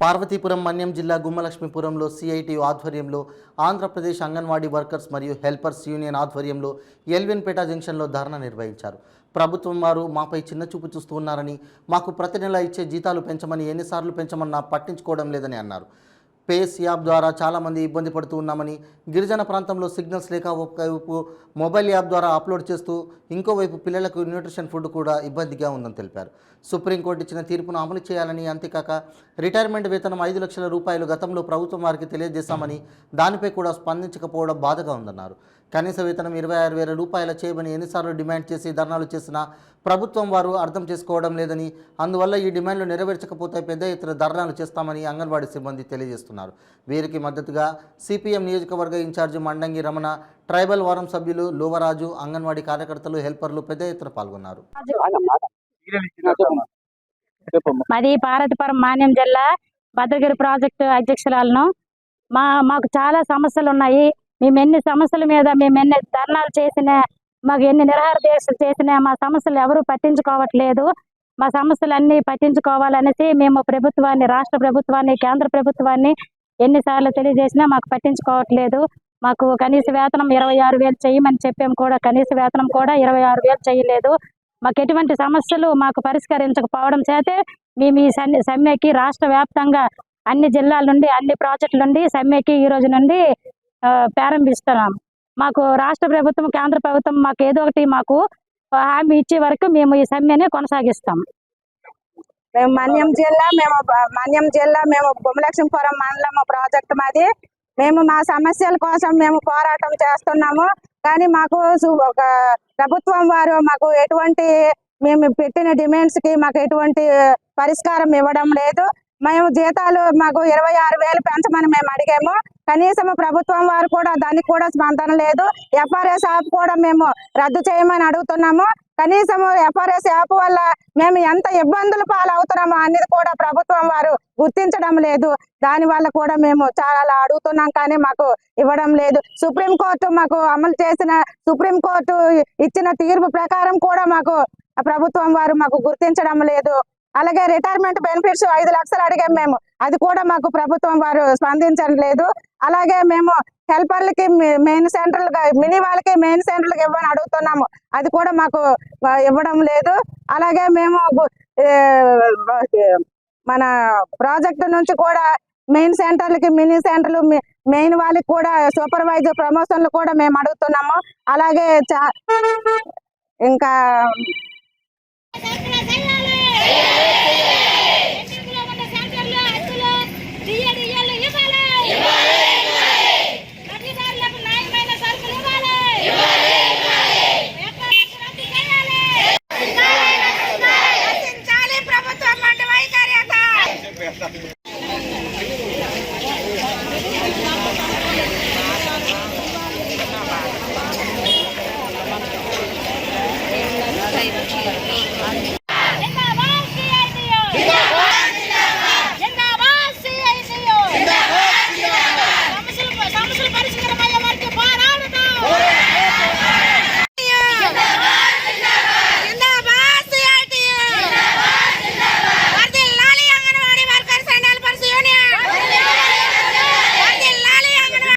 పార్వతీపురం మన్యం జిల్లా గుమ్మలక్ష్మీపురంలో సిఐటి ఆధ్వర్యంలో ఆంధ్రప్రదేశ్ అంగన్వాడీ వర్కర్స్ మరియు హెల్పర్స్ యూనియన్ ఆధ్వర్యంలో ఎల్విన్పేట జంక్షన్లో ధర్నా నిర్వహించారు. ప్రభుత్వం వారు మాపై చిన్నచూపు చూస్తూ ఉన్నారని, మాకు ప్రతి నెల ఇచ్చే జీతాలు పెంచమని ఎన్నిసార్లు పెంచమన్నా పట్టించుకోవడం లేదని అన్నారు. పేస్ యాప్ ద్వారా చాలామంది ఇబ్బంది పడుతూ ఉన్నామని, గిరిజన ప్రాంతంలో సిగ్నల్స్ లేక ఒకవైపు మొబైల్ యాప్ ద్వారా అప్లోడ్ చేస్తూ ఇంకోవైపు పిల్లలకు న్యూట్రిషన్ ఫుడ్ కూడా ఇబ్బందిగా ఉందని తెలిపారు. సుప్రీంకోర్టు ఇచ్చిన తీర్పును అమలు చేయాలని, అంతేకాక రిటైర్మెంట్ వేతనం 5 లక్షల రూపాయలు గతంలో ప్రభుత్వం వారికి తెలియజేశామని, దానిపై కూడా స్పందించకపోవడం బాధగా ఉందన్నారు. కనీస వేతనం 26,000 రూపాయలు చేయమని ఎన్నిసార్లు డిమాండ్ చేసి ధర్నాలు చేసినా ప్రభుత్వం వారు అర్థం చేసుకోవడం లేదని, అందువల్ల ఈ డిమాండ్లు నెరవేర్చకపోతే పెద్ద ఎత్తున ధర్నాలు చేస్తామని అంగన్వాడీ సిబ్బంది తెలియజేస్తున్నారు. వీరికి మద్దతుగా సిపిఎం నియోజకవర్గ ఇన్ఛార్జి మండంగి రమణ, ట్రైబల్ వారం సభ్యులు లోవరాజు, అంగన్వాడీ కార్యకర్తలు, హెల్పర్లు పెద్ద ఎత్తున పాల్గొన్నారు. మాది పార్వతీపురం మాన్యం జిల్లా భద్రగిరి ప్రాజెక్టు అధ్యక్షురాలను. మాకు చాలా సమస్యలు ఉన్నాయి. మేము ఎన్ని సమస్యల మీద మేము ఎన్ని ధర్నాలు చేసినా, మాకు ఎన్ని నిరాహార దీక్షలు చేసినా మా సమస్యలు ఎవరూ పట్టించుకోవట్లేదు. మా సమస్యలన్నీ పట్టించుకోవాలనేసి మేము ప్రభుత్వాన్ని, రాష్ట్ర ప్రభుత్వాన్ని, కేంద్ర ప్రభుత్వాన్ని ఎన్నిసార్లు తెలియజేసినా మాకు పట్టించుకోవట్లేదు. మాకు కనీస వేతనం 26,000 చేయమని చెప్పాము కూడా, కనీస వేతనం కూడా 26,000 చేయలేదు. మాకు ఎటువంటి సమస్యలు మాకు పరిష్కరించకపోవడం చేతే మేము ఈ సమ్మెకి రాష్ట్ర వ్యాప్తంగా అన్ని జిల్లాల నుండి, అన్ని ప్రాజెక్టుల నుండి సమ్మెకి ఈ రోజు నుండి ప్రారంభిస్తున్నాం. మాకు రాష్ట్ర ప్రభుత్వం, కేంద్ర ప్రభుత్వం మాకు ఏదో ఒకటి మాకు హామీ ఇచ్చే వరకు మేము ఈ సమ్మెని కొనసాగిస్తాం. మేము మన్యం జిల్లా మేము గుమ్మలక్ష్మీపురం మండలం ప్రాజెక్టు మాది. మేము మా సమస్యల కోసం మేము పోరాటం చేస్తున్నాము. కానీ మాకు ప్రభుత్వం వారు మాకు ఎటువంటి, మేము పెట్టిన డిమాండ్స్ కి మాకు ఎటువంటి పరిష్కారం ఇవ్వడం లేదు. మేము జీతాలు మాకు 26,000 పెంచమని మేము అడిగాము. కనీసం ప్రభుత్వం వారు కూడా దానికి కూడా స్పందన లేదు. ఎఫ్ఆర్ఎస్ యాప్ కూడా మేము రద్దు చేయమని అడుగుతున్నాము. కనీసం ఎఫ్ఆర్ఎస్ యాప్ వల్ల మేము ఎంత ఇబ్బందులు పాలవుతున్నామో అనేది కూడా ప్రభుత్వం వారు గుర్తించడం లేదు. దాని వల్ల కూడా మేము చాలా అడుగుతున్నాం, కానీ మాకు ఇవ్వడం లేదు. సుప్రీంకోర్టు మాకు అమలు చేసిన, సుప్రీంకోర్టు ఇచ్చిన తీర్పు ప్రకారం కూడా మాకు ప్రభుత్వం వారు మాకు గుర్తించడం లేదు. అలాగే రిటైర్మెంట్ బెనిఫిట్స్ 5 లక్షలు అడిగాం మేము, అది కూడా మాకు ప్రభుత్వం వారు స్పందించడం లేదు. అలాగే మేము హెల్పర్లకి మెయిన్ సెంటర్లుగా, మినీ వాళ్ళకి మెయిన్ సెంటర్లకు ఇవ్వని అడుగుతున్నాము, అది కూడా మాకు ఇవ్వడం లేదు. అలాగే మేము మన ప్రాజెక్టు నుంచి కూడా మెయిన్ సెంటర్లకి, మినీ సెంటర్లు, మెయిన్ వాళ్ళకి కూడా సూపర్వైజర్ ప్రమోషన్లు కూడా మేము అడుగుతున్నాము. అలాగే ఇంకా